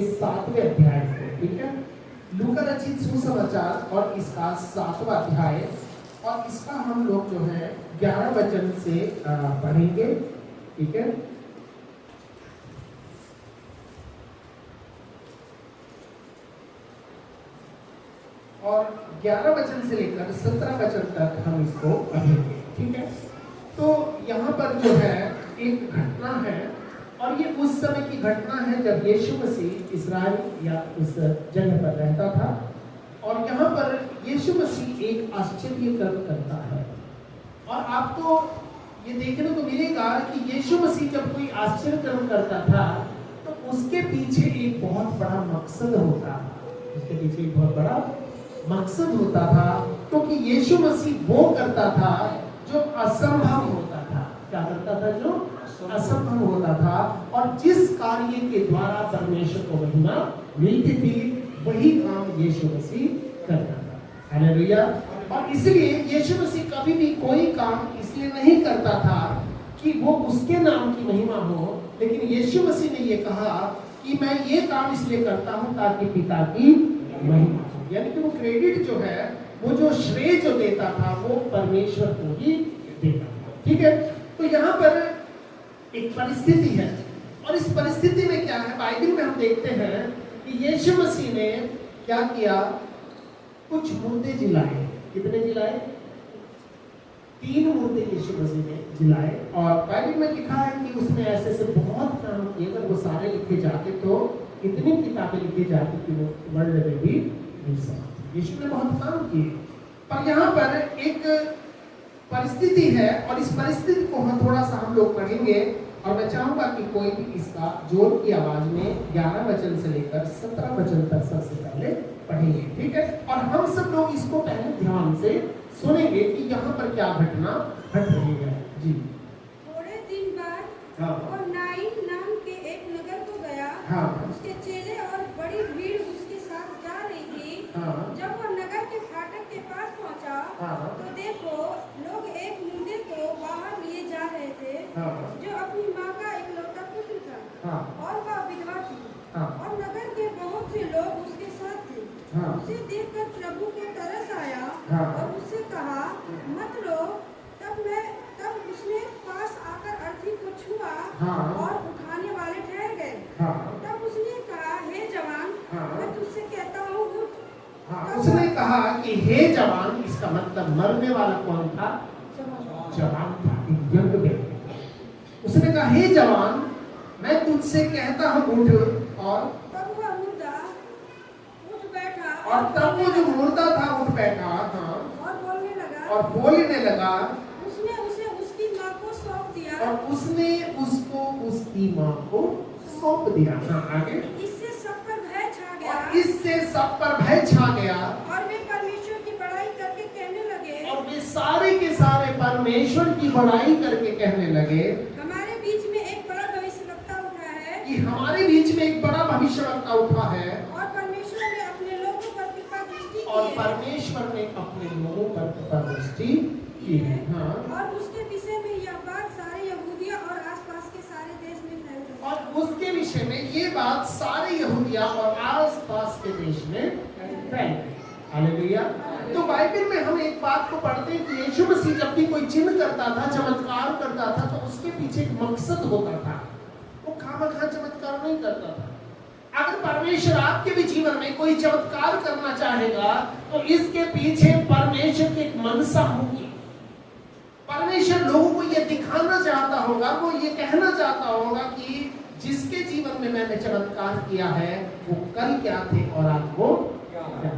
के 7वें अध्याय को, ठीक है। लूका रचित सुसमाचार और इसका 7वां अध्याय, और इसका हम लोग जो है 11 वचन से पढ़ेंगे, ठीक है। और 11 वचन से लेकर 17 वचन तक हम इसको पढ़ेंगे, ठीक है। तो यहाँ पर जो है एक घटना है, और ये उस समय की घटना है जब यीशु मसीह इस्राएल या उस जगह पर रहता था, और यहाँ पर यीशु मसीह एक आश्चर्य कर्म करता है। और आपको ये देखने को मिलेगा कि यीशु मसीह जब कोई आश्चर्य कर्म करता था तो उसके पीछे एक बहुत बड़ा मकसद होता था, उसके पीछे एक बहुत बड़ा मकसद होता था, क्योंकि यीशु मसीह वो करता था जो असंभव होता था। क्या करता था? जो असंभव होता था, और जिस कार्य के द्वारा परमेश्वर को महिमा मिलती थी वही काम यीशु मसीह करता था। हालेलुया। और इसलिए यीशु मसीह कभी भी कोई काम इसलिए नहीं करता था कि वो उसके नाम की महिमा हो, लेकिन यीशु मसीह ने ये कहा कि मैं ये काम इसलिए करता हूँ ताकि पिता की महिमा, यानी कि वो क्रेडिट जो है, वो जो श्रेय जो देता था वो परमेश्वर को ही देता था, ठीक है। तो यहाँ पर एक परिस्थिति है, और इस परिस्थिति में क्या है, बाइबल में हम देखते हैं कि यीशु मसीह ने क्या किया, कुछ मुर्दे जिलाए। कितने जिलाए? 3 मुर्दे यीशु मसीह ने जिलाए, और बाइबल में लिखा है कि उसने ऐसे से बहुत काम किए। अगर वो सारे लिखे जाते तो इतनी किताबें लिखी जाती कि वो वर्ल्ड में भी नहीं सकती। यीशु ने बहुत काम किए, पर यहाँ पर एक परिस्थिति है, और इस परिस्थिति को हम थोड़ा सा हम लोग पढ़ेंगे, और मैं चाहूंगा कि कोई भी इसका जोर की आवाज में 11 वचन से लेकर 17 वचन तक सबसे पहले पढ़ेंगे, ठीक है। और हम सब लोग इसको पहले ध्यान से सुनेंगे कि यहाँ पर क्या घटना घट रही है। जी। थोड़े दिन बाद हाँ। और नाइन नाम के एक नगर को गया। हाँ। उसके चेले और बड़ी भीड़ उसके साथ जा रही थी। हाँ। जब वह नगर के फाटक के पास पहुंचा, हाँ। तो देखो लोग एक मुर्दे को बाहर लिए जा रहे थे, हाँ। जो अपनी माँ का इकलौता पुत्र था। हाँ। और वह विधवा थी। हाँ। और नगर के बहुत से लोग उसके साथ थे। हाँ। उसे देखकर प्रभु को तरस आया। हाँ। और उससे कहा, मत रो। तब उसने पास आकर अर्थी को छुआ। हाँ। और उठाने वाले ठहर गए। हाँ। तब उसने कहा, हे जवान, हाँ। मैं तुझसे कहता हूँ, उठ। हाँ, उसने कहा कि हे जवान, इसका मतलब मरने वाला कौन था? जवान था, एक यंग व्यक्ति। उसने कहा हे जवान, मैं तुझसे कहता हूँ उठ। और तब वह मुर्दा उठ बैठा। और तब वो जो मुर्दा था उठ बैठा। हाँ। और बोलने लगा। और बोलने लगा। उसने उसे उसकी माँ को सौंप दिया। और उसने उसको उसकी माँ को सौंप दिया। हाँ, आगे। इससे सब पर भय छा गया। और इससे सब पर भय छा गया, और वे परमेश्वर की बड़ाई करके कहने लगे। और वे सारे के सारे परमेश्वर की बड़ाई करके कहने लगे हमारे बीच में एक बड़ा भविष्यवक्ता उठा है। कि हमारे बीच में एक बड़ा भविष्यवक्ता उठा है, और परमेश्वर ने अपने लोगों पर कृपा दृष्टि और की है। परमेश्वर ने अपने लोगों पर कृपा दृष्टि की है। हाँ। और उसके विषय में यह बात सारे यहूदिया और आसपास के सारे देश में फैल गई। और उसके विषय में ये बात सारे यहूदिया और आसपास के देश में फैल गई। हालेलुया। तो बाइबल में हम एक बात को पढ़ते हैं कि यीशु मसीह जब भी कोई चिन्ह करता था, चमत्कार करता था, तो उसके पीछे एक मकसद होता था। वो खामखा चमत्कार नहीं करता था। अगर परमेश्वर आपके भी जीवन में कोई चमत्कार करना चाहेगा तो इसके पीछे परमेश्वर की एक मनसा होगी। परमेश्वर लोगों को ये दिखाना चाहता होगा, वो ये कहना चाहता होगा कि जिसके जीवन में मैंने चमत्कार किया है वो कल क्या थे और आज वो क्या।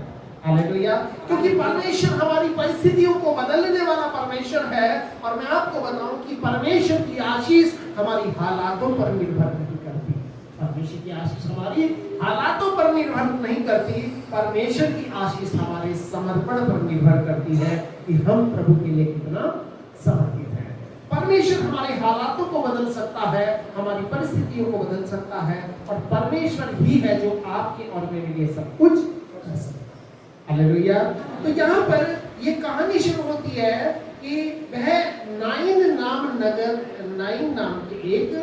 हालेलुया। क्योंकि परमेश्वर हमारी परिस्थितियों को बदलने वाला परमेश्वर है, और मैं आपको बताऊं कि परमेश्वर की आशीष हमारी हालातों पर निर्भर नहीं करती। परमेश्वर की आशीष हमारी हालातों पर निर्भर नहीं करती, परमेश्वर की आशीष हमारे समर्पण पर निर्भर करती है कि हम प्रभु के लिए कितना समर्पित हैं। परमेश्वर हमारे हालातों को बदल सकता है, हमारी परिस्थितियों को बदल सकता है, और परमेश्वर ही है जो आपके और मेरे लिए सब कुछ कर सकता है। हालेलुया। तो यहाँ पर ये कहानी शुरू होती है कि वह नाइन नाम के एक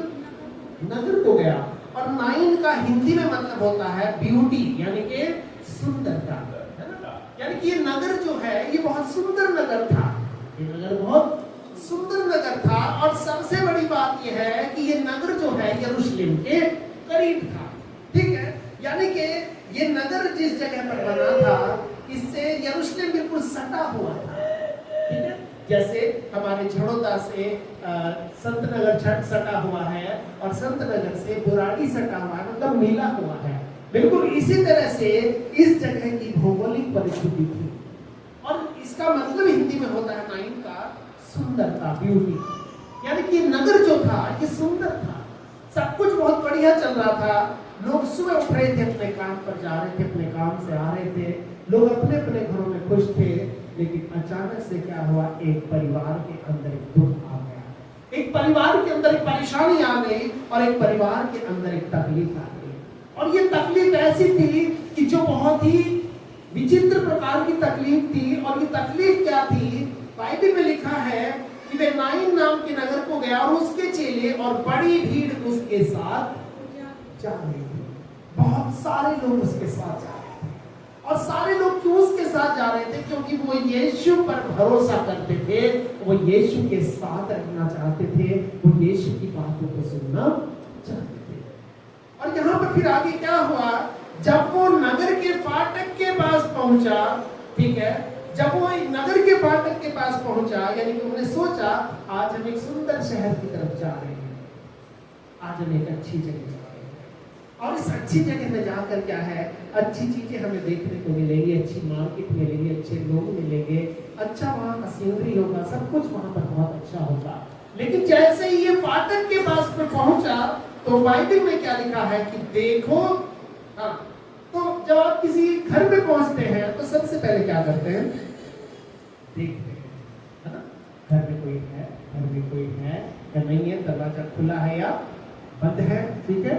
नगर को गया, और नाइन का हिंदी में मतलब होता है ब्यूटी, यानी कि सुंदरता, है ना। यानी कि ये नगर जो है ये बहुत सुंदर नगर था, ये नगर बहुत सुंदर नगर था। और सबसे बड़ी बात यह है कि ये नगर जो है यरूशलेम के करीब था, ठीक है। यानी कि ये नगर जिस जगह पर बना था इससे यरूशलेम बिल्कुल सटा हुआ था, ठीक है। जैसे हमारे झड़ोदा से संत नगर सटा हुआ है और संत नगर से बुराड़ी सटा हुआ है, मतलब मिला हुआ है। बिल्कुल इसी तरह से इस जगह की भौगोलिक परिस्थिति थी। और इसका मतलब हिंदी में होता है नाइन का सुंदरता, ब्यूटी। यानी कि नगर जो था ये सुंदर था, सब कुछ बहुत बढ़िया चल रहा था। लोग सुबह उठ रहे थे, अपने काम पर जा रहे थे, अपने काम से आ रहे थे, लोग अपने अपने घरों में खुश थे। लेकिन अचानक से क्या हुआ, एक परिवार के अंदर एक दुख आ गया, एक परिवार के अंदर एक परेशानी आ गई और एक परिवार के अंदर एक तकलीफ आ गई। और ये तकलीफ ऐसी थी कि जो बहुत ही विचित्र प्रकार की तकलीफ थी। और ये तकलीफ क्या थी, बाइबल में लिखा है कि वे नाइन नाम के नगर को गया और उसके चेले और बड़ी भीड़ उसके साथ जा रही थी। बहुत सारे लोग उसके साथ जा रहे थे। और सारे लोग क्यों उसके साथ जा रहे थे, क्योंकि वो यीशु पर भरोसा करते थे, वो यीशु के साथ रहना चाहते थे, वो यीशु की बातों को सुनना चाहते थे। और यहाँ पर फिर आगे क्या हुआ, जब वो नगर के फाटक के पास पहुंचा, ठीक है, जब वो नगर के फाटक के पास पहुंचा, यानी कि उन्होंने सोचा आज हम एक सुंदर शहर की तरफ जा रहे हैं, आज हम एक अच्छी जगह जा रहे हैं। और इस अच्छी जगह में जाकर क्या है, अच्छी चीजें हमें देखने को मिलेगी, अच्छी मार्केट मिलेगी, अच्छे लोग मिलेंगे, अच्छा वहाँ का सीनरी होगा, सब कुछ वहाँ पर बहुत अच्छा होगा। लेकिन जैसे ही ये फाटक के पास पर पहुंचा तो बाइबल में क्या लिखा है कि देखो, हाँ, तो जब आप किसी घर में पहुंचते हैं तो सबसे पहले क्या करते हैं, देखते हैं, है ना, घर में कोई है, घर में कोई है या नहीं है, दरवाजा खुला है या बंद है, ठीक है।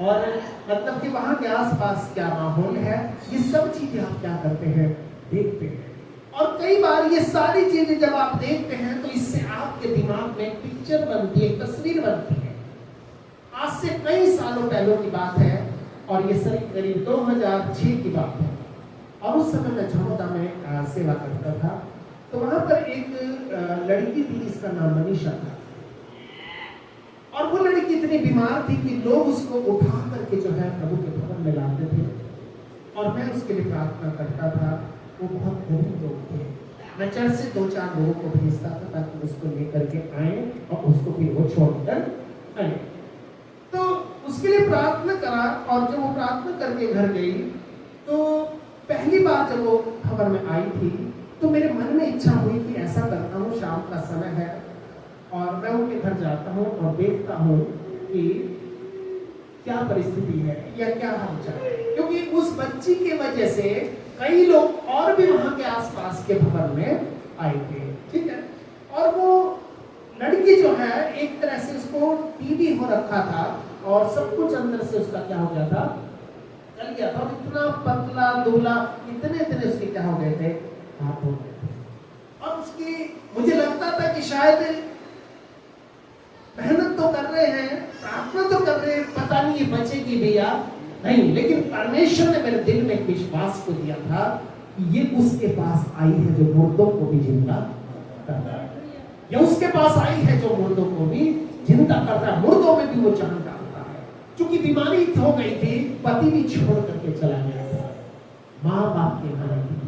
और मतलब कि वहां के आसपास क्या माहौल है, ये सब चीजें आप क्या करते हैं, देखते हैं। और कई बार ये सारी चीजें जब आप देखते हैं तो इससे आपके दिमाग में एक पिक्चर बनती है, एक तस्वीर बनती है। आज से कई सालों पहले की बात है और ये करीब 2006 की बात है। और उस समय मैं झड़ोदा में सेवा करता था। तो वहां पर एक लड़की थी जिसका नाम मनीषा था। और वो लड़की इतनी बीमार थी कि लोग उसको उठा करके जो है प्रभु के भवन में लाते थे और मैं उसके लिए प्रार्थना करता था। वो बहुत गरीब लोग थे, मैं चर्च से 2-4 लोगों को भेजता था ताकि उसको लेकर के आए और उसको फिर वो छोड़कर आए। तो उसके लिए प्रार्थना करा और जब वो प्रार्थना करके घर गई तो पहली बार जब वो खबर में आई थी तो मेरे मन में इच्छा हुई कि ऐसा करता हूँ, शाम का समय है और मैं उनके घर जाता हूँ और देखता हूँ कि क्या परिस्थिति है या क्या हालचाल है, क्योंकि उस बच्ची के वजह से कई लोग और भी वहां के आसपास के भवन में आए थे, ठीक है। और वो लड़की जो है एक तरह से उसको टीबी हो रखा था और सब कुछ अंदर से उसका क्या हो गया था, चल गया था। इतना पतला दुबला, इतने उसके क्या हो गए थे, हाथ हो गए थे। और उसकी मुझे लगता था कि शायद मेहनत तो कर रहे हैं, प्रार्थना तो कर रहे हैं, पता नहीं ये बचेगी भी या नहीं, लेकिन परमेश्वर ने मेरे दिल में एक विश्वास को दिया था कि ये उसके पास आई है जो मुर्दों को भी जिंदा करता है, या उसके पास आई है जो मुर्दों को भी जिंदा करता है, मुर्दों में भी वो जान डालता है। क्योंकि बीमारी हो गई थी, पति भी छोड़ करके चला गया था, माँ बाप के घर थी,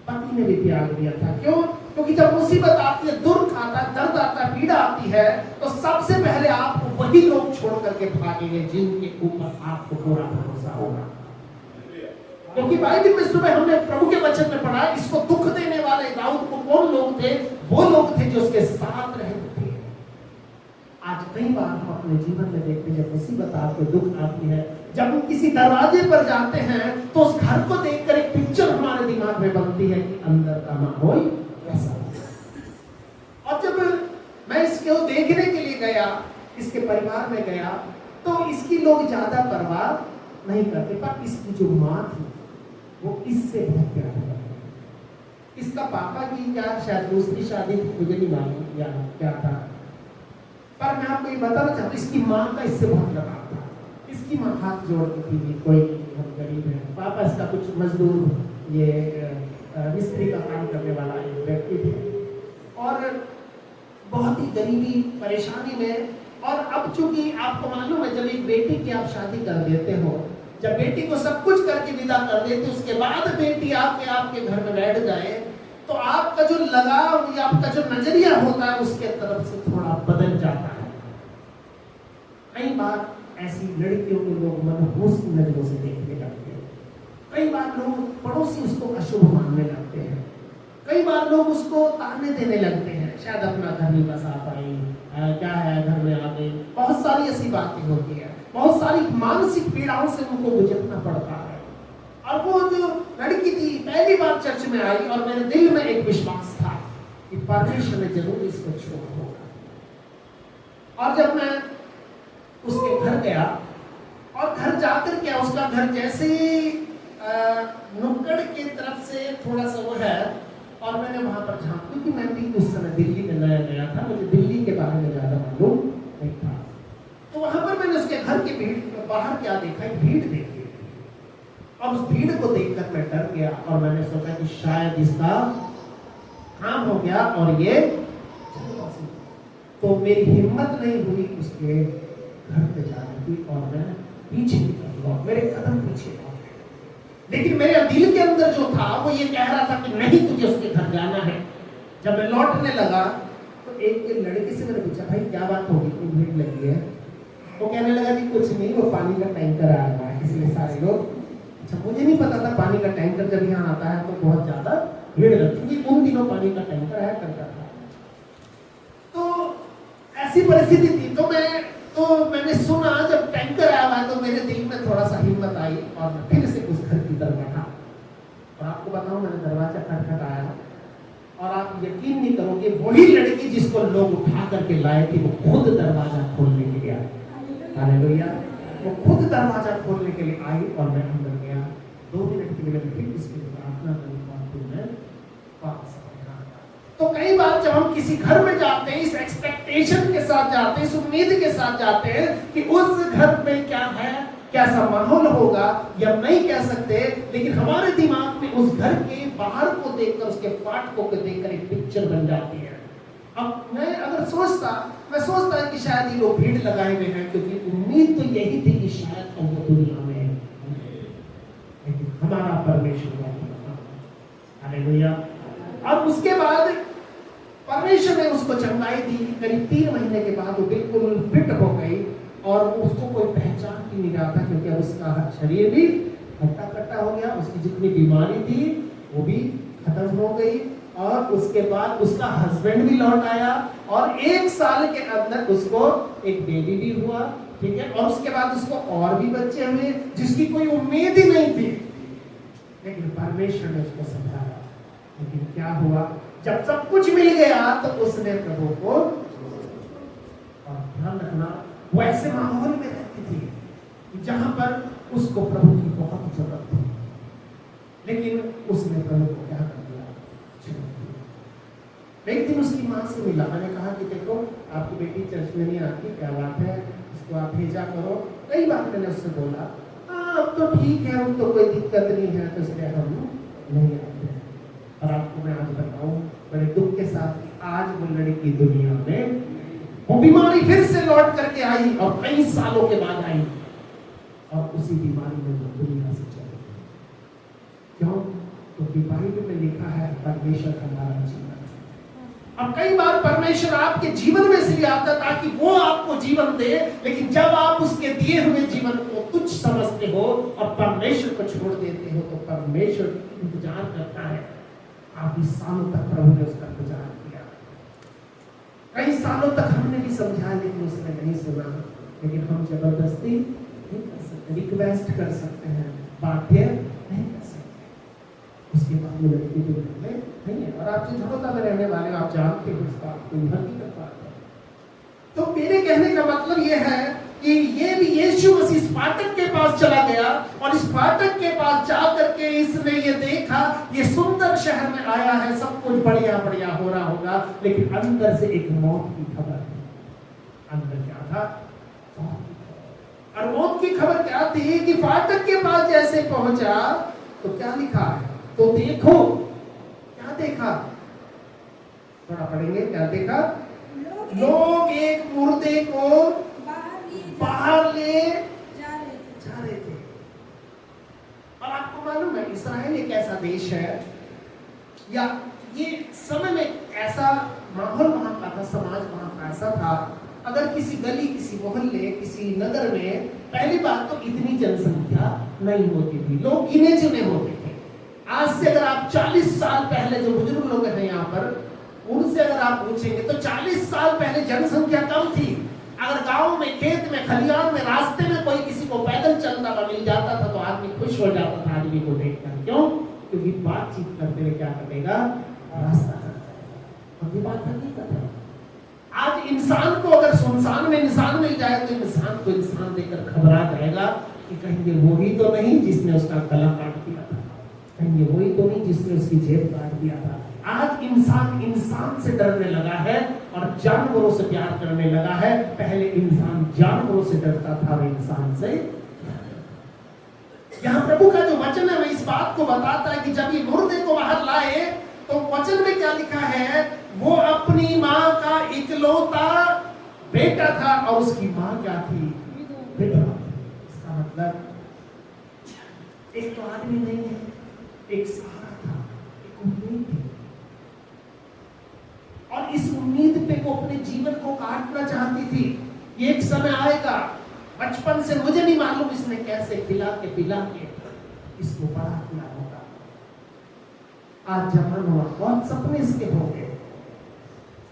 पति ने भी त्याग दिया था। क्यों? क्योंकि जब मुसीबत आती है, दुख आता है, दर्द आता है, पीड़ा आती है, तो सबसे पहले आपको वही लोग छोड़ करके भागेंगे जिनके ऊपर आपको पूरा भरोसा होगा। क्योंकि बाइबल में सुबह हमने प्रभु के वचन में पढ़ा, इसको दुख देने वाले दाऊद को कौन लोग थे, वो लोग थे जो उसके साथ रहते थे। आज कई बार हम अपने जीवन में देखते हैं जब मुसीबत आती है, दुख आती है, जब हम किसी दरवाजे पर जाते हैं तो उस घर को देखकर एक पिक्चर हमारे दिमाग में बनती है कि अंदर का माहौल कैसा है। और जब मैं इसको देखने के लिए गया, इसके परिवार में गया, तो इसकी लोग ज्यादा परवाह नहीं करते, पर इसकी जो माँ थी वो इससे बहुत प्यार करती। इसका पापा की क्या शायद दूसरी शादी थी, मुझे नहीं मालूम क्या था, पर मैं आपको ये बताना चाहता हूँ, इसकी माँ का इससे बहुत लगाव था। इसकी माँ हाथ जोड़ के थी, कोई नहीं, हम गरीब हैं। पापा इसका कुछ मजदूर, ये मिस्त्री का काम करने वाला एक व्यक्ति थे और बहुत ही गरीबी परेशानी में। और अब चूंकि आपको मालूम है, जब एक बेटी की आप शादी कर देते हो, जब बेटी को सब कुछ करके विदा कर देते, उसके बाद बेटी आके आपके घर में बैठ जाए, तो आपका जो लगाव या आपका जो नजरिया होता है उसके तरफ से थोड़ा बदल जाता है। कई बार ऐसी लड़कियों को लोग मनहूस नजरों से देखने लगते हैं। कई बार लोग पड़ोसी उसको अशुभ मानने लगते हैं। कई बार लोग उसको ताने देने लगते हैं, शायद अपना घर नहीं बसा पाई, क्या है घर में आ गई। बहुत सारी ऐसी बातें होती है, बहुत सारी मानसिक पीड़ाओं से उनको गुजरना पड़ता है। और वो जो लड़की थी पहली बार चर्च में आई और मेरे दिल में एक विश्वास था कि परमेश्वर ने जरूर इसको छोड़ा होगा। और जब मैं उसके घर गया और घर जाकर क्या, उसका घर जैसे नुक्कड़ की तरफ से थोड़ा सा वो है, और मैंने वहां पर झांका, क्योंकि मैं भी उस समय दिल्ली में नया गया था, मुझे दिल्ली के बारे में ज्यादा मालूम नहीं था। तो वहां पर मैंने उसके घर की भीड़, बाहर क्या देखा, एक भीड़ देखी और उस भीड़ को देखकर मैं डर गया और मैंने सोचा कि शायद इसका काम हो गया और ये, तो मेरी हिम्मत नहीं हुई उसके घर पे जाने की और मैं पीछे निकल गया, मेरे कदम पीछे आ गए। लेकिन मेरे दिल के अंदर जो था वो ये कह रहा था कि नहीं, तुझे उसके घर जाना है। जब मैं लौटने लगा तो एक लड़के से मैंने पूछा, भाई क्या बात होगी, इतनी भीड़ लगी है? वो कहने लगा कि कुछ नहीं, वो पानी का टैंकर आया हुआ है इसलिए सारे लोग। अच्छा, मुझे नहीं पता था पानी का टैंकर जब यहाँ आता है तो बहुत ज्यादा भीड़ लगती है। उन दिनों पानी का टैंकर आया करता था। तो ऐसी परिस्थिति थी, तो मैंने सुना जब टैंकर आया हुआ है तो मेरे दिल में थोड़ा सा हिम्मत आई और मैं फिर से उस घर की तरफ बढ़ा। और आपको बताऊं, मैंने दरवाजा खटखटाया और आप यकीन नहीं करोगे, वही लड़की जिसको लोग उठा करके लाए थे वो खुद दरवाजा खोलने के लिए आई। हालेलुया, वो खुद दरवाजा खोलने के लिए आई और मैं अंदर गया। 2 मिनट के लिए फिर इसकी प्रार्थना करी और फिर मैं वापस आ गया। तो कई बार जब हम किसी घर में जाते हैं, इस एक्सपेक्टेशन के साथ जाते हैं, इस उम्मीद के साथ जाते हैं कि उस घर में क्या है, कैसा माहौल होगा, या नहीं कह सकते, लेकिन हमारे दिमाग में उस घर के बाहर को देखकर, उसके फाटकों को देखकर एक पिक्चर बन जाती है। अब मैं अगर सोचता कि शायद ये लोग भीड़ लगाए हुए हैं, क्योंकि उम्मीद तो यही थी कि शायद हम वो दुनिया में हैं, लेकिन हमारा परमेश्वर हालेलुया। और उसके बाद परमेश्वर ने उसको चंगाई दी। करीब 3 महीने के बाद वो बिल्कुल फिट हो गई और उसको कोई पहचान भी नहीं रहा था, क्योंकि अब उसका शरीर भी हट्टा कट्टा हो गया, उसकी जितनी बीमारी थी वो भी खत्म हो गई। और उसके बाद उसका हस्बैंड भी लौट आया और 1 साल के अंदर उसको एक बेबी भी हुआ, ठीक है। और उसके बाद उसको और भी बच्चे हुए जिसकी कोई उम्मीद ही नहीं थी, लेकिन परमेश्वर ने उसको समझाया। लेकिन क्या हुआ, जब सब कुछ मिल गया तो उसने प्रभु को, और ध्यान रखना, वो ऐसे माहौल में रहती थी जहां पर उसको प्रभु की बहुत जरूरत थी, लेकिन उसने प्रभु को क्या कर दिया, छोड़ दिया। एक दिन उसकी माँ से मिला, मैंने कहा कि देखो आपकी बेटी चर्च में नहीं आती, क्या बात है, इसको आप भेजा करो। कई बार मैंने उससे बोला, अब तो ठीक है, अब तो कोई दिक्कत नहीं है, तो इसलिए हम नहीं आते हैं। और आपको मैं आज बताऊं बड़े दुख के साथ, आज वो लड़की दुनिया में, वो बीमारी फिर से लौट करके आई और कई सालों के बाद आई और उसी बीमारी में वो दुनिया से चली गई। क्यों? क्योंकि बाइबल में लिखा है परमेश्वर हमारा जीवन। अब कई बार परमेश्वर आपके जीवन में इसलिए आता ताकि वो आपको जीवन दे, लेकिन जब आप उसके दिए हुए जीवन को तुच्छ समझते हो और परमेश्वर को छोड़ देते हो, तो परमेश्वर इंतजार करता है। काफी सालों तक प्रभु ने उसका इंतजार किया, कई सालों तक हमने भी समझाया, लेकिन उसने नहीं सुना। लेकिन हम जबरदस्ती नहीं कर सकते, रिक्वेस्ट कर सकते हैं, बाध्य नहीं कर सकते। उसके बाद वो लड़की दुनिया में नहीं है। और आप जो झरोता में रहने वाले, आप जानते हो इस बात को, हकीकत बात है। तो मेरे कहने का मतलब ये है कि ये भी यीशु मसीह इस फाटक के पास चला गया और इस फाटक के पास जाकर के इसने ये देखा, ये सुंदर शहर में आया है, सब कुछ बढ़िया बढ़िया हो रहा होगा, लेकिन अंदर से एक मौत की खबर थी। अंदर क्या था? और मौत की खबर क्या थी कि फाटक के पास जैसे पहुंचा तो क्या लिखा है, तो देखो, क्या देखा, थोड़ा पढ़ेंगे, क्या देखा, लोग एक मुर्दे को बाहर ले जा रहे थे। और आपको मालूम है इस्राइल एक ऐसा देश है, या ये समय में ऐसा माहौल वहां का था, समाज वहां का ऐसा था, अगर किसी गली, किसी मोहल्ले, किसी नगर में पहली बात तो इतनी जनसंख्या नहीं होती थी, लोग गिने चुने होते थे। आज से अगर आप 40 साल पहले जो बुजुर्ग लोग हैं यहाँ पर, उनसे अगर आप पूछेंगे तो 40 साल पहले जनसंख्या कम थी। अगर गांव में, खेत में, खलियान में, रास्ते में कोई किसी को पैदल चलता हुआ मिल जाता था तो आदमी खुश हो जाता था आदमी को देखकर। क्यों? क्योंकि बातचीत करते हुए क्या करेगा, रास्ता करता है। बात हकीकत है। आज इंसान को अगर सुनसान में इंसान मिल जाए तो इंसान को इंसान देकर घबरा जाएगा कि कहीं वो ही तो नहीं जिसने उसका गला काट दिया था, कहीं वो ही तो नहीं जिसने उसकी जेब काट दिया था। आज इंसान इंसान से डरने लगा है और जानवरों से प्यार करने लगा है। पहले इंसान जानवरों से डरता था और इंसान से। यहाँ प्रभु का जो वचन है इस बात को बताता है कि जब ये मुर्दे को बाहर लाए तो वचन में क्या लिखा है, वो अपनी माँ का इकलौता बेटा था और उसकी माँ क्या थी, विधवा। इसका मतलब एक तो आदमी नहीं है, एक सहारा था, एक उम्मीद थी, और इस उम्मीद पे वो अपने जीवन को काटना चाहती थी। ये एक समय आएगा, बचपन से मुझे नहीं मालूम इसने कैसे खिला के पिला के इसको बड़ा किया होगा। आज जवान हुआ, बहुत सपने इसके हो गए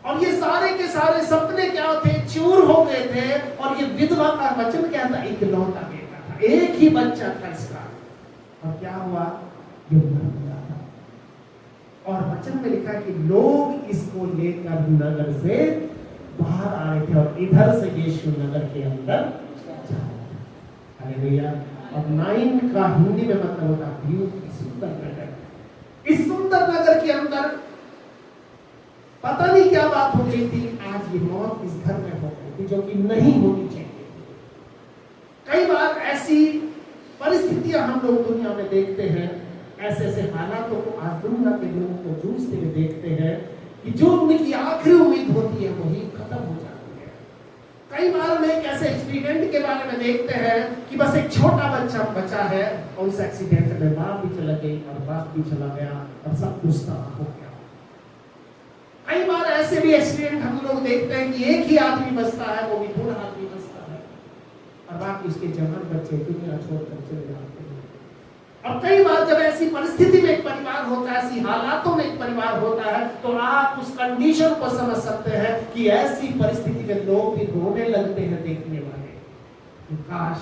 और ये सारे के सारे सपने क्या थे, चूर हो गए थे। और ये विधवा का वचन क्या था, इकलौता बेटा था, एक ही बच्चा था इसका, और क्या हुआ, ये मर गया था। और वचन में लिखा है कि लोग इसको लेकर नगर से बाहर आ रहे थे और इधर से यीशु नगर के अंदर। हालेलुया। और 9 का हिंदी में मतलब होता है सुंदर नगर। इस सुंदर नगर के अंदर पता नहीं क्या बात हो गई थी, आज ये मौत इस घर में हो गई थी जो कि नहीं होनी चाहिए। कई बार ऐसी परिस्थितियां हम लोग दुनिया में देखते हैं, ऐसे ऐसे हालातों को आज दुनिया के लोगों को जूझते हुए देखते हैं कि जो उनकी आखिरी उम्मीद होती है वही खत्म हो जाती है। कई बार हम एक ऐसे एक्सीडेंट के बारे में देखते हैं कि बस एक छोटा बच्चा बचा है और उस एक्सीडेंट में माँ भी चला गई और बाप भी चला गया और सब कुछ तबाह हो गया। कई बार ऐसे भी एक्सीडेंट हम लोग देखते हैं कि एक ही आदमी बचता है, वो भी बूढ़ा आदमी बचता है और बाकी उसके जवान बच्चे दुनिया छोड़कर चले जाते हैं। और कई बार जब ऐसी परिस्थिति में एक परिवार होता है, ऐसी हालातों में एक परिवार होता है, तो आप उस कंडीशन को समझ सकते हैं कि ऐसी परिस्थिति में लोग भी रोने लगते हैं देखने वाले। काश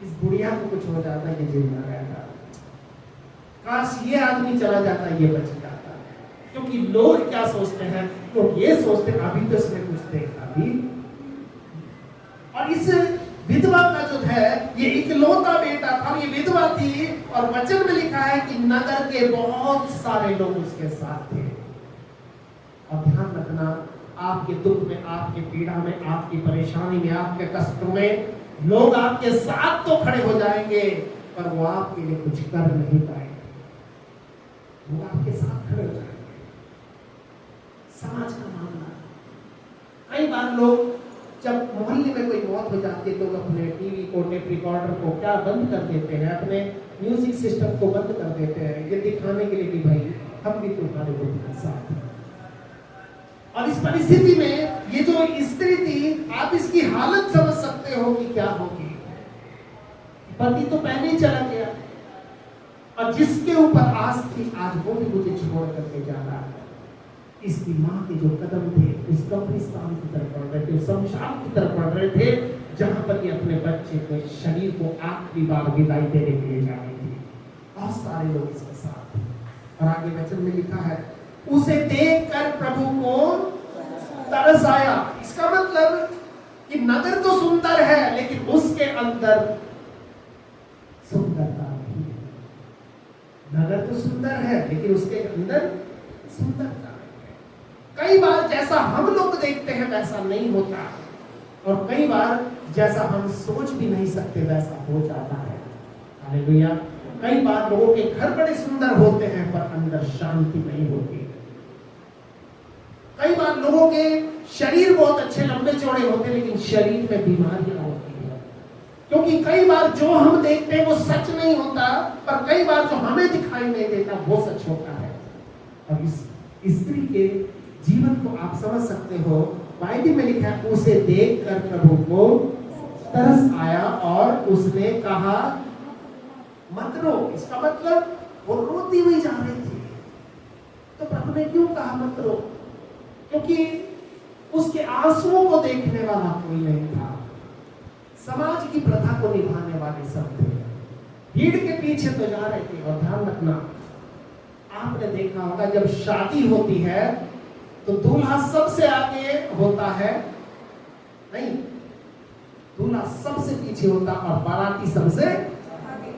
इस बुढ़िया को कुछ हो जाता, ये जिंदा रहता, काश ये आदमी चला जाता, ये बच जाता। क्योंकि लोग क्या सोचते हैं, लोग ये सोचते हैं अभी तो इसने कुछ देखा भी। और इस विधवा का जो है ये इकलौता बेटा था, ये विधवा थी और वचन में लिखा है कि नगर के बहुत सारे लोग उसके साथ थे। और ध्यान रखना, आपके दुख में, आपके पीड़ा में, आपकी परेशानी में, आपके कष्टों में लोग आपके साथ तो खड़े हो जाएंगे पर वो आपके लिए कुछ कर नहीं पाएंगे। वो आपके साथ खड़े हो जाएंगे। समाज का मामला, कई बार लोग जब मोहल्ले में कोई मौत हो जाती है, लोग अपने टीवी को, टेप रिकॉर्डर को क्या बंद कर देते हैं, अपने म्यूजिक सिस्टम को बंद कर देते हैं, ये दिखाने के लिए कि भाई हम भी तुम्हारे साथ हैं। और इस परिस्थिति में ये जो स्त्री थी, आप इसकी हालत समझ सकते हो कि क्या होगी। पति तो पहले ही चला गया और जिसके ऊपर आस थी आज वो भी मुझे छोड़ करके जा रहा है। इसकी माँ के जो कदम थे उस कब्रिस्तान की तरफ बढ़ रहे थे, उस शमशान की तरफ बढ़ रहे थे जहां पर ये अपने बच्चे को, शरीर को आखिरी बार विदाई देने के लिए जा रही थी। बहुत सारे लोग इसके साथ। और आगे वचन में लिखा है, उसे देखकर प्रभु को तरस आया। इसका मतलब कि नगर तो सुंदर है लेकिन उसके अंदर सुंदरता नहीं है। नगर तो सुंदर है लेकिन उसके अंदर सुंदरता। कई बार जैसा हम लोग देखते हैं वैसा नहीं होता और कई बार जैसा हम सोच भी नहीं सकते वैसा हो जाता है। हालेलुया। कई बार लोगों के घर बड़े सुंदर होते हैं पर अंदर शांति नहीं होती। कई बार लोगों के शरीर बहुत अच्छे लंबे चौड़े होते हैं लेकिन शरीर में बीमारियां होती है, क्योंकि कई बार जो हम देखते हैं वो सच नहीं होता, पर कई बार जो हमें दिखाई नहीं देता वो सच होता है। और इस स्त्री के जीवन को आप समझ सकते हो। बाइबल में लिखा है उसे देखकर प्रभु को तरस आया और उसने कहा मत रो। इसका मतलब वो रोती हुई जा रही थी। तो प्रभु ने क्यों कहा मत रो? क्योंकि उसके आंसुओं को देखने वाला कोई नहीं था। समाज की प्रथा को निभाने वाले सब थे। भीड़ के पीछे तो जा रहे थे। और ध्यान रखना, आपने देखा होगा जब शादी होती है तो दूल्हा सबसे आगे होता है, नहीं, दूल्हा सबसे पीछे होता और बाराती सबसे आगे।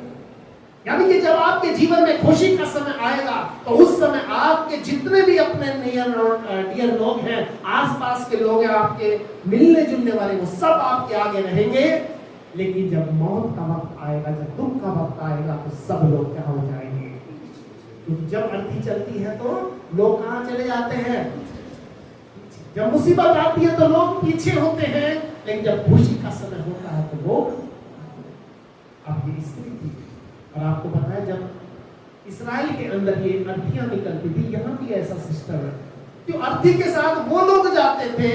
यानी कि जब आपके जीवन में खुशी का समय आएगा तो उस समय आपके जितने भी अपने डियर लोग हैं, आसपास के लोग हैं, आपके मिलने जुलने वाले, वो सब आपके आगे रहेंगे। लेकिन जब मौत का वक्त आएगा, जब दुख का वक्त आएगा तो सब लोग क्या हो जाएंगे? क्योंकि जब अर्थी चलती है तो लोग कहां चले जाते हैं? जब मुसीबत आती है तो लोग पीछे होते हैं, लेकिन जब खुशी का समय होता है तो लोग। अब ये स्त्री थी और आपको पता है जब इस्राएल के अंदर ये अर्थियां निकलती थी, यहाँ भी ऐसा सिस्टम है कि अर्थी के साथ वो लोग जाते थे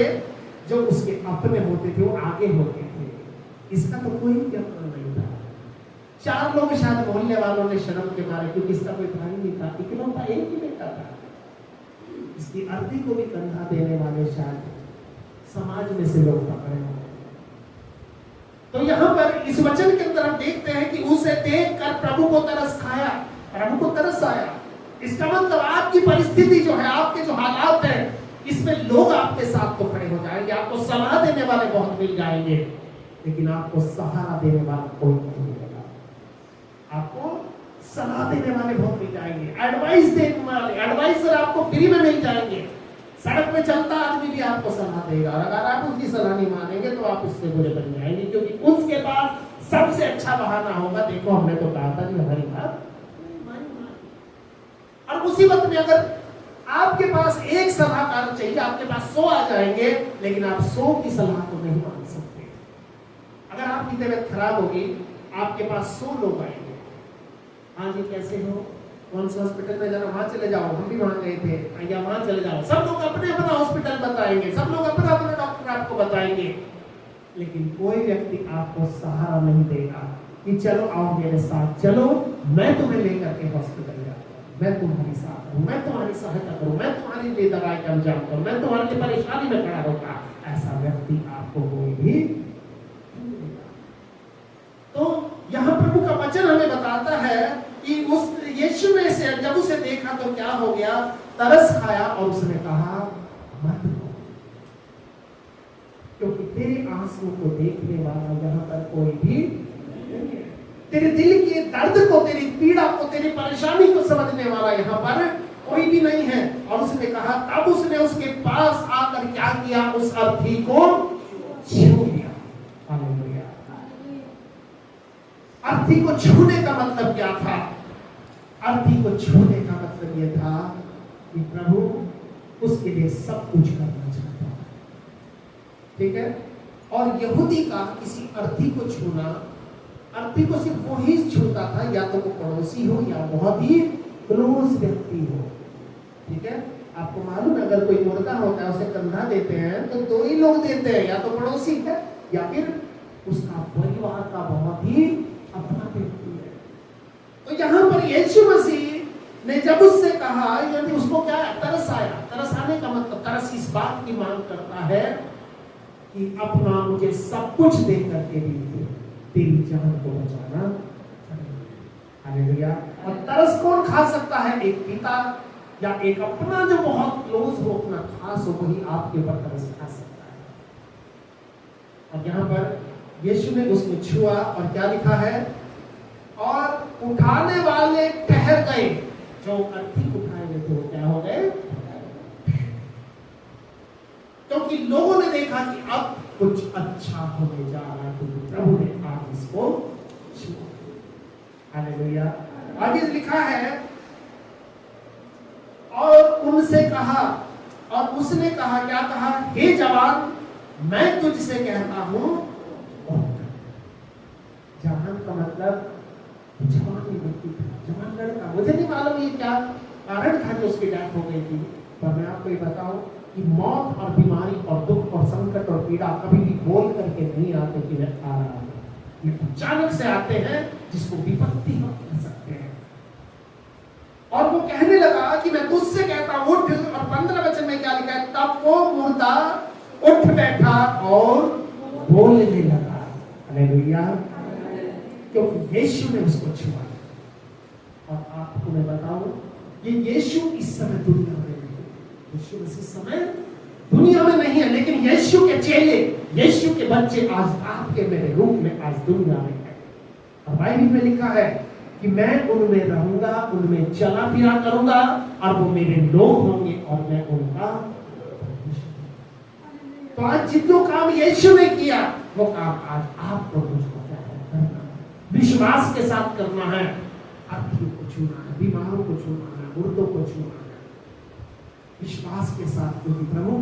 जो उसके अपने होते थे, वो आगे होते थे। इसका तो कोई यत्न नहीं था। 4 लोग शायद मोहल्ले वालों ने शर्म के मारे, क्योंकि इसका कोई भाई नहीं था, इकलौता एक ही बेटा था। इसकी अर्थी को भी कंधा देने वाले शायद समाज में से लोग पकड़े होंगे। तो यहाँ पर इस वचन के अंदर हम देखते हैं कि उसे देखकर प्रभु को तरस खाया, प्रभु को तरस आया। इसका मतलब आपकी परिस्थिति जो है, आपके जो हालात है, इसमें लोग आपके साथ तो खड़े हो जाएंगे, आपको सलाह देने वाले बहुत मिल जाएंगे, लेकिन आपको सहारा देने वाला कोई नहीं मिलेगा। आपको सलाह देने वाले बहुत मिल जाएंगे, एडवाइस देने वाले, एडवाइजर आपको फ्री में मिल जाएंगे। सड़क में चलता आदमी भी आपको सलाह देगा, और अगर आप उसकी सलाह नहीं मानेंगे तो आप उससे बुरे बन जाएंगे, क्योंकि उसके पास सबसे अच्छा बहाना होगा, देखो हमने तो कहा था कि हमारी बात। और मुसीबत में अगर आपके पास एक सलाहकार चाहिए, आपके पास 100 आ जाएंगे, लेकिन आप 100 की सलाह को नहीं मान सकते। अगर आपकी तबीयत खराब होगी, आपके पास 100 लोग आएंगे, हाँ जी कैसे हो, कौन से हॉस्पिटल में जाना, वहां चले जाओ, हम भी वहां गए थे, या वहां चले जाओ। सब लोग अपने अपना हॉस्पिटल बताएंगे, सब लोग अपना अपना डॉक्टर आपको बताएंगे, लेकिन कोई व्यक्ति आपको सहारा नहीं देगा कि चलो आओ मेरे साथ, चलो मैं तुम्हें लेकर के हॉस्पिटल जाता हूं, मैं तुम्हारी साथ हूं, मैं तुम्हारी सहायता करूं, मैं तुम्हारे लिए दवाई का इंतजाम करूं, मैं तुम्हारे लिए परेशानी में खड़ा होगा। ऐसा व्यक्ति आपको कोई भी। तो यहाँ प्रभु का वचन हमें बताता है कि उस यीशु ने से जब उसे देखा तो क्या हो गया? तरस खाया और उसने कहा मत रो, क्योंकि तेरे आंसुओं को देखने वाला यहाँ पर कोई भी नहीं है। तेरे दिल के दर्द को, तेरी पीड़ा को, तेरी परेशानी को समझने वाला यहाँ पर कोई भी नहीं है। और उसने कहा, तब उसने उसके पास आकर क्या किया? उस अर्थी को छू लिया। हालेलुया। अर्थी को छूने का मतलब क्या था? अर्थी को छूने का मतलब यह था कि प्रभु उसके लिए सब कुछ करना चाहता है। ठीक है? और यहूदी का किसी अर्थी को छूना, अर्थी को सिर्फ वो ही छूता था, या तो वो पड़ोसी हो या बहुत ही क्लोज व्यक्ति हो। ठीक है? आपको मालूम है, अगर कोई मुर्दा होता है, उसे कंधा देते हैं तो 2 ही लोग देते हैं, या तो पड़ोसी है या फिर उसका परिवार का बहुत ही अपना व्यक्ति है। तो यहाँ पर यीशु मसीह ने जब उससे कहा, यानी उसको क्या तरस आया। तरस आने का मतलब, तरस इस बात की मांग करता है कि अपना मुझे सब कुछ दे करके भी तेरी जान को बचाना। हालेलुया। और तरस कौन खा सकता है? एक पिता या एक अपना जो बहुत क्लोज हो, अपना खास हो, वही आपके ऊपर तरस खा सकता है। और यहाँ पर यीशु ने उसको छुआ और क्या लिखा है? और उठाने वाले ठहर गए। जो अर्थी उठाए गए थे वो क्या हो गए? क्योंकि लोगों ने देखा कि अब कुछ अच्छा होने जा रहा है, क्योंकि प्रभु ने आज इसको छुआ। हालेलुया। आगे लिखा है, और उनसे कहा, और उसने कहा, क्या कहा? हे जवान, मैं तुझसे कहता हूं। जवान का मतलब जवान व्यक्ति था, जवान लड़का। मुझे नहीं मालूम ये क्या कारण था जो उसकी डेथ हो गई थी, पर मैं आपको ये बताऊं कि मौत और बीमारी और दुख और संकट और पीड़ा कभी भी बोल करके नहीं आते कि मैं आ रहा हूं। ये अचानक से आते हैं, जिसको विपत्ति हम कह सकते हैं। और वो कहने लगा कि मैं तुझसे कहता हूं उठ, और 15 वचन में क्या लिखा है? तब वो मुर्दा उठ बैठा और बोलने लगा। हालेलुया। क्योंकि यीशु ने उसको छुआ। और आपको मैं बताऊं, ये यीशु इस समय दुनिया में नहीं है, यीशु इस समय दुनिया में नहीं है, लेकिन यीशु के चेले, यीशु के बच्चे आज आपके मेरे रूप में आज दुनिया में है। और बाइबल में लिखा है कि मैं उनमें रहूंगा, उनमें चला फिरा करूंगा, और वो मेरे लोग होंगे और मैं उनका। तो आज जितने काम यीशु ने किया, वो काम आज आपको मुझको करना है, विश्वास के साथ करना है। अर्थी को छूना है, बीमारों को छूना है, मुर्दों को छूना है, विश्वास के साथ। क्योंकि प्रभु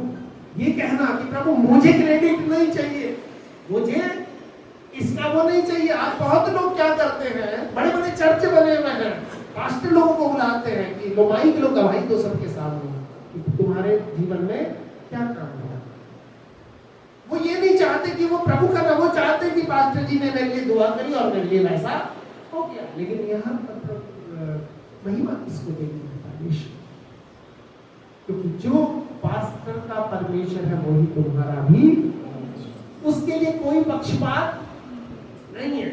ये कहना कि प्रभु मुझे क्रेडिट नहीं चाहिए, मुझे इसका वो नहीं चाहिए। आज बहुत लोग क्या करते हैं, बड़े बड़े चर्च बने हुए हैं, पास्टर लोगों को बुलाते हैं कि लो माइक लो, गवाही दो सबके सामने कि तुम्हारे जीवन में क्या काम हुआ। वो ये नहीं चाहते कि वो प्रभु का, वो चाहते कि पास्टर जी ने मेरे लिए दुआ करी और मेरे लिए वैसा हो गया। लेकिन यहाँ पर महिमा किसको देनी है? परमेश्वर। क्योंकि जो पास्टर का परमेश्वर है वही तुम्हारा भी, उसके लिए कोई पक्षपात नहीं है।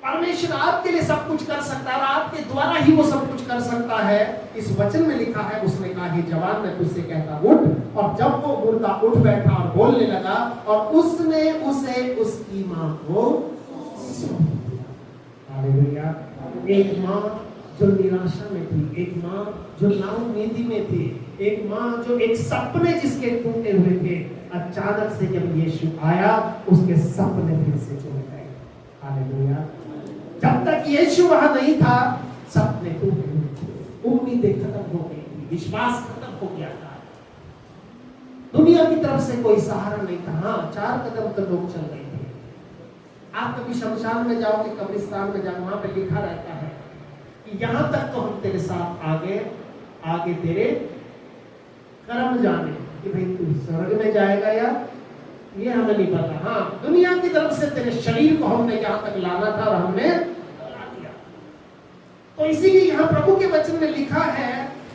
परमेश्वर आपके लिए सब कुछ कर सकता है और आपके द्वारा ही वो सब कुछ कर सकता है। इस वचन में लिखा है, उसने कहा, हे जवान, मैं तुझसे कहता उठ। और जब वो मुर्दा उठ बैठा और बोलने लगा, और उसने उसे उसकी मां को सौंप दिया। हालेलुया। एक मां जो निराशा में थी, एक मां जो नाउम्मीदी में थी, एक मां जो एक सपने जिसके टूटे हुए थे, अचानक से जब यीशु आया, उसके सपने फिर से जुड़ गए। हालेलुया। जब तक यीशु वहां नहीं था, सपने टूटे हुए थे, उम्मीदें खत्म हो गई थी, विश्वास खत्म हो गया था, दुनिया की तरफ से कोई सहारा नहीं था। हाँ, 4 कदम तो लोग चल रहे थे। आप कभी शमशान में जाओगे, कब्रिस्तान में जाओ, वहां पे लिखा रहता है कि यहां तक तो हम तेरे साथ आगे तेरे कर्म जाने, कि भाई तू स्वर्ग में जाएगा या ये हमें नहीं पता। हाँ, दुनिया की तरफ से तेरे शरीर को हमने यहाँ तक लाना था और हमने ला दिया। तो इसीलिए यहाँ प्रभु के वचन में लिखा है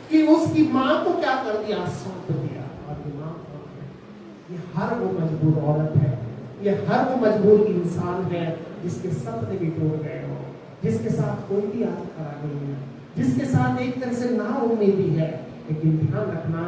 कि उसकी माँ को क्या कर दिया? सौंप दिया। और ये माँ कौन है? ये हर वो मजबूर औरत है, ये हर वो मजबूर इंसान है जिसके सपने भी टूट गए हो, जिसके साथ कोई भी आज खड़ा नहीं है, जिसके साथ एक तरह से ना उम्मीदी है। लेकिन ध्यान रखना,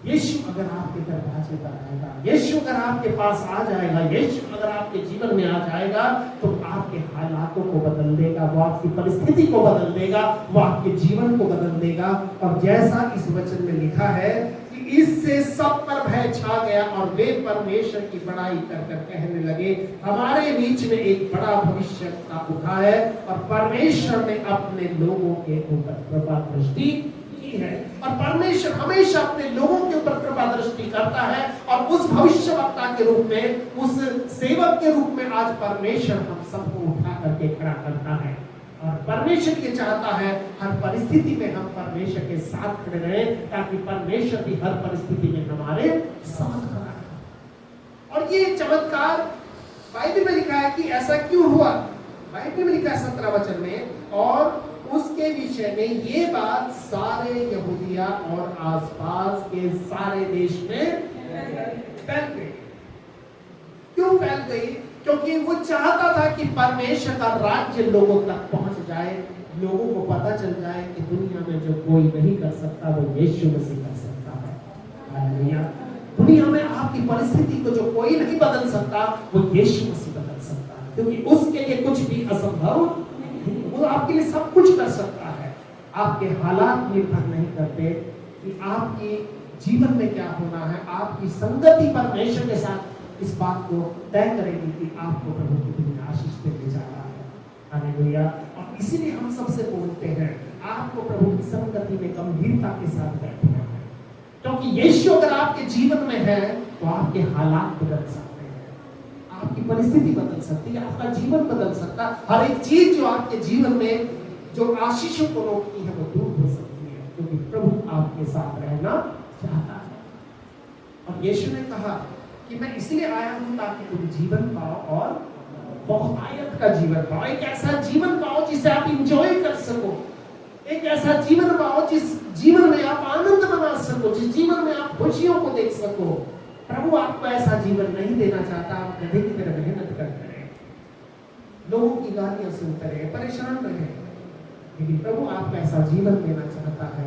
यीशु अगर आपके दरवाजे पर आएगा, यीशु अगर आपके पास आ जाएगा, यीशु अगर आपके जीवन में आ जाएगा, तो आपके हालातों को बदल देगा, वो आपकी परिस्थिति को बदल देगा, वो आपके जीवन को बदल देगा। और जैसा इस वचन में लिखा है कि इससे सब पर भय छा गया और वे परमेश्वर की बड़ाई कर कहने लगे, हमारे बीच में एक बड़ा भविष्यवक्ता उठा है और परमेश्वर ने अपने लोगों के ऊपर कृपा दृष्टि है। और परमेश्वर हमेशा अपने लोगों के ऊपर कृपा दृष्टि करता है, और उस भविष्यवक्ता के रूप में, उस सेवक के रूप में आज परमेश्वर हम सबको उठा करके खड़ा करता है। और परमेश्वर ये चाहता है हर परिस्थिति में हम परमेश्वर के साथ खड़े रहें, ताकि परमेश्वर भी हर परिस्थिति में हमारे साथ खड़ा है। और ये चमत्कार बाइबल में लिखा है कि ऐसा क्यों हुआ। बाइबल में लिखा है 17 वचन में, और उसके विषय में ये बात सारे यहूदिया और आसपास के सारे देश में फैल गई। क्यों फैल गई? क्योंकि वो चाहता था कि परमेश्वर का राज्य लोगों तक पहुंच जाए, लोगों को पता चल जाए कि दुनिया में जो कोई नहीं कर सकता वो यीशु मसीह कर सकता है। हालेलुया। दुनिया में आपकी परिस्थिति को जो कोई नहीं बदल सकता, वो यीशु मसीह बदल सकता है, क्योंकि उसके लिए कुछ भी असंभव, वो आपके लिए सब कुछ कर सकता है। आपके हालात निर्भर नहीं करते कि आपकी जीवन में क्या होना है, आपकी संगति परमेश्वर के साथ इस बात को तय करेगी कि आपको प्रभु कितनी आशीष देने जा रहा है। हालेलुया। और इसीलिए हम सबसे बोलते हैं आपको प्रभु की संगति में गंभीरता के साथ बैठना है, क्योंकि यीशु अगर आपके जीवन में है तो आपके हालात बदल सकते हैं, आपकी परिस्थिति बदल सकती है, आपका जीवन बदल सकता है। हर एक चीज जो आपके जीवन में जो आशीषों को रोकती है वो दूर हो सकती है, क्योंकि प्रभु आपके साथ रहना चाहता है। और यीशु ने कहा कि मैं इसलिए आया हूं ताकि तुम जीवन पाओ और बहुतायत का जीवन पाओ, एक ऐसा जीवन पाओ जिसे आप इंजॉय कर सको, एक ऐसा जीवन पाओ जिस जीवन में आप आनंद मना सको, जिस जीवन में आप खुशियों को देख सको। प्रभु आपको ऐसा जीवन नहीं देना चाहता आप गधे की तरह मेहनत करते रहे, लोगों की गालियां सुनते रहे, परेशान रहे, लेकिन प्रभु आपको ऐसा जीवन देना चाहता है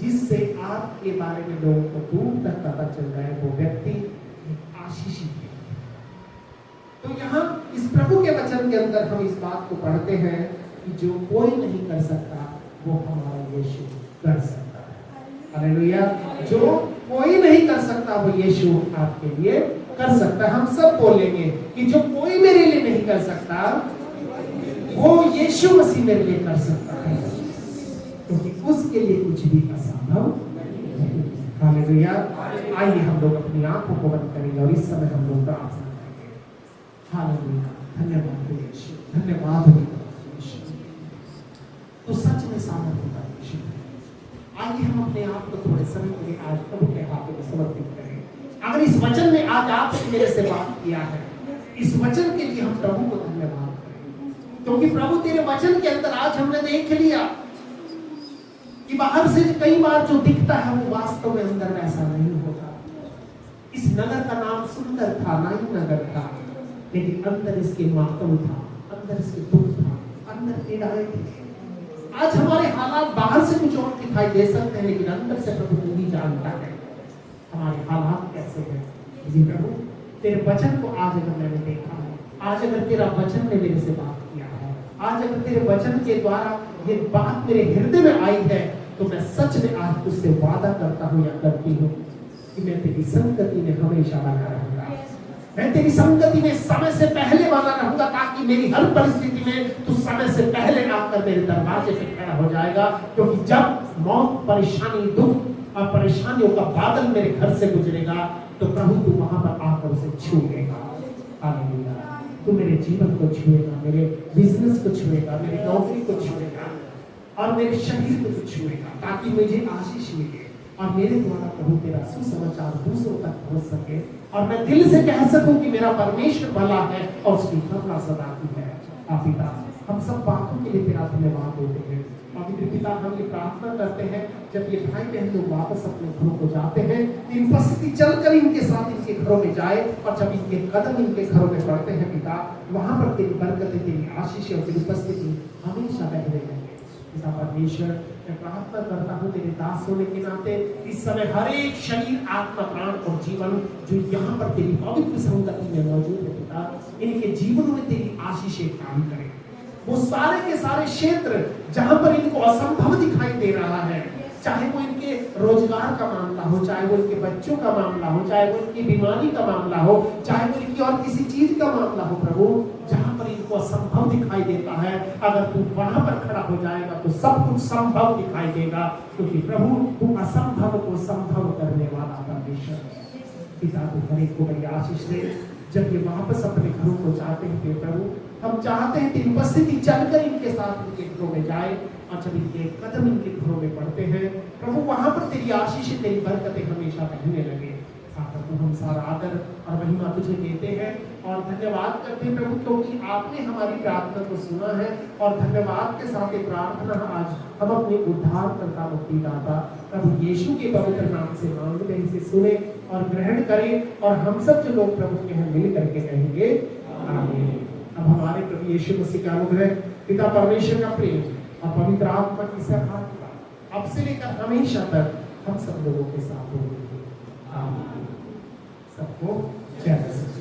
जिससे आपके बारे में लोगों को दूर तक पता चल जाए वो व्यक्ति आशीषित है। तो यहाँ इस प्रभु के वचन के अंदर हम इस बात को पढ़ते हैं कि जो कोई नहीं कर सकता वो हमारा यीशु कर सकता है। हालेलुया। जो कोई नहीं कर सकता वो यीशु आपके लिए कर सकता है। हम सब बोलेंगे कि जो कोई मेरे लिए नहीं कर सकता वो यीशु मसीह मेरे लिए कर सकता है, क्योंकि उसके लिए कुछ भी असंभव नहीं। हालेलुया। आइए हम लोग अपनी आंखों को बंद करेंगे और इस समय हम लोग प्रार्थना करेंगे। हालेलुया। धन्यवाद यीशु, धन्यवाद यीशु, तो सच में सामर्थ्य का यीशु। आइए हम अपने आप को थोड़े समय के लिए आज प्रभु के हाथों में समर्पित करें। अगर इस वचन ने आज आपसे मेरे से बात किया है, इस वचन के लिए हम प्रभु को धन्यवाद करें, क्योंकि प्रभु तेरे वचन के अंदर आज हमने देख लिया कि बाहर से कई बार जो दिखता है वो वास्तव में अंदर वैसा नहीं होता। इस नगर का नाम सुंदर था, नाई नगर था, लेकिन अंदर इसके मातम था, अंदर इसके दुख था, अंदर पीड़ाएं थी। आज हमारे हालात बाहर से कुछ और दिखाई दे सकते हैं, लेकिन अंदर से प्रभु तू ही जानता है हमारे हालात कैसे हैं। लेकिन प्रभु तेरे वचन को आज अगर मैंने देखा है, आज अगर तेरा वचन ने मेरे से बात किया है, आज अगर तेरे वचन के द्वारा ये बात मेरे हृदय में आई है, तो मैं सच में आज तुझसे वादा करता हूँ या करती हूँ कि मैं तेरी संगति में हमेशा बना रहूंगा। मैं तेरी संगति में समय से पहले बना रहूंगा, ताकि मेरी हर परिस्थिति में तू समय से पहले आकर मेरे दरवाजे पे खड़ा हो जाएगा। क्योंकि जब मौत, परेशानी, दुख और परेशानियों का बादल मेरे घर से गुजरेगा, तो प्रभु तू वहां पर आकर उसे छू लेगा। हालेलुया। तू मेरे जीवन को छुएगा, मेरे बिजनेस को छुएगा, मेरी नौकरी को छुएगा और मेरे शरीर को तू छुएगा, ताकि मुझे आशीष मिले और मेरे द्वारा प्रभु तेरा सुसमाचार दूसरों तक पहुंच सके और मैं दिल से कह सकूं कि मेरा परमेश्वर भला है और उसकी करुणा सदा की है। पिता, हम सब बातों के लिए तेरा धन्यवाद देते हैं। पवित्र पिता, हम ये प्रार्थना करते हैं जब ये भाई बहन लोग वापस अपने घरों को जाते हैं, इन उपस्थिति चलकर इनके साथ इनके घरों में जाए, और जब इनके कदम इनके घरों में पड़ते हैं पिता, वहां पर तेरी बरकतें, तेरी आशीष और तेरी उपस्थिति हमेशा बहने लगे। पिता परमेश्वर, मैं प्रार्थना करता हूँ तेरे दास होने के नाते इस समय हर एक शरीर, आत्मा, प्राण और जीवन जो यहाँ पर तेरी पवित्र संगति में मौजूद है पिता, इनके जीवनों में तेरी आशीषें काम करें। वो सारे के सारे क्षेत्र जहां पर इनको असंभव दिखाई दे रहा है, चाहे वो इनके रोजगार का मामला हो, चाहे वो इनके बच्चों का मामला हो, चाहे वो इनकी बीमारी का मामला हो, चाहे वो इनकी और किसी चीज का मामला हो, प्रभु जहां पर इनको असंभव दिखाई देता है, अगर तू वहां पर खड़ा हो जाएगा तो सब कुछ संभव दिखाई देगा, क्योंकि प्रभु तू असंभव को संभव करने वाला परमेश्वर है। पिता तू हर एक को बड़ी आशीष दे। जब ये वापस अपने घरों को जाते हैं प्रभु, हम चाहते हैं तेरी उपस्थिति चलकर इनके साथ इनके घरों में जाए, और जब इनके कदम इनके घरों में पड़ते हैं प्रभु, वहां पर तेरी आशीष, तेरी बरकतें हमेशा बहने लगे। तो हम सारा आदर और महिमा तुझे देते हैं और धन्यवाद करते हैं प्रभु, क्योंकि आपने हमारी प्रार्थना को सुना है। और धन्यवाद के साथ ये प्रार्थना आज हम अपने उद्धारकर्ता मुक्तिदाता प्रभु यीशु के पवित्र नाम से मांगते हैं, इसे सुने और ग्रहण करें, और हम सब जो लोग प्रभु के यहाँ मिल करके कहेंगे आमीन। अब हमारे प्रभु यीशु मसीह का अनुग्रह, पिता परमेश्वर का प्रेम और पवित्र आत्मा की सहभागिता अब से लेकर हमेशा तक हम सब लोगों के साथ होगी। आमीन। सबको जय मसीह।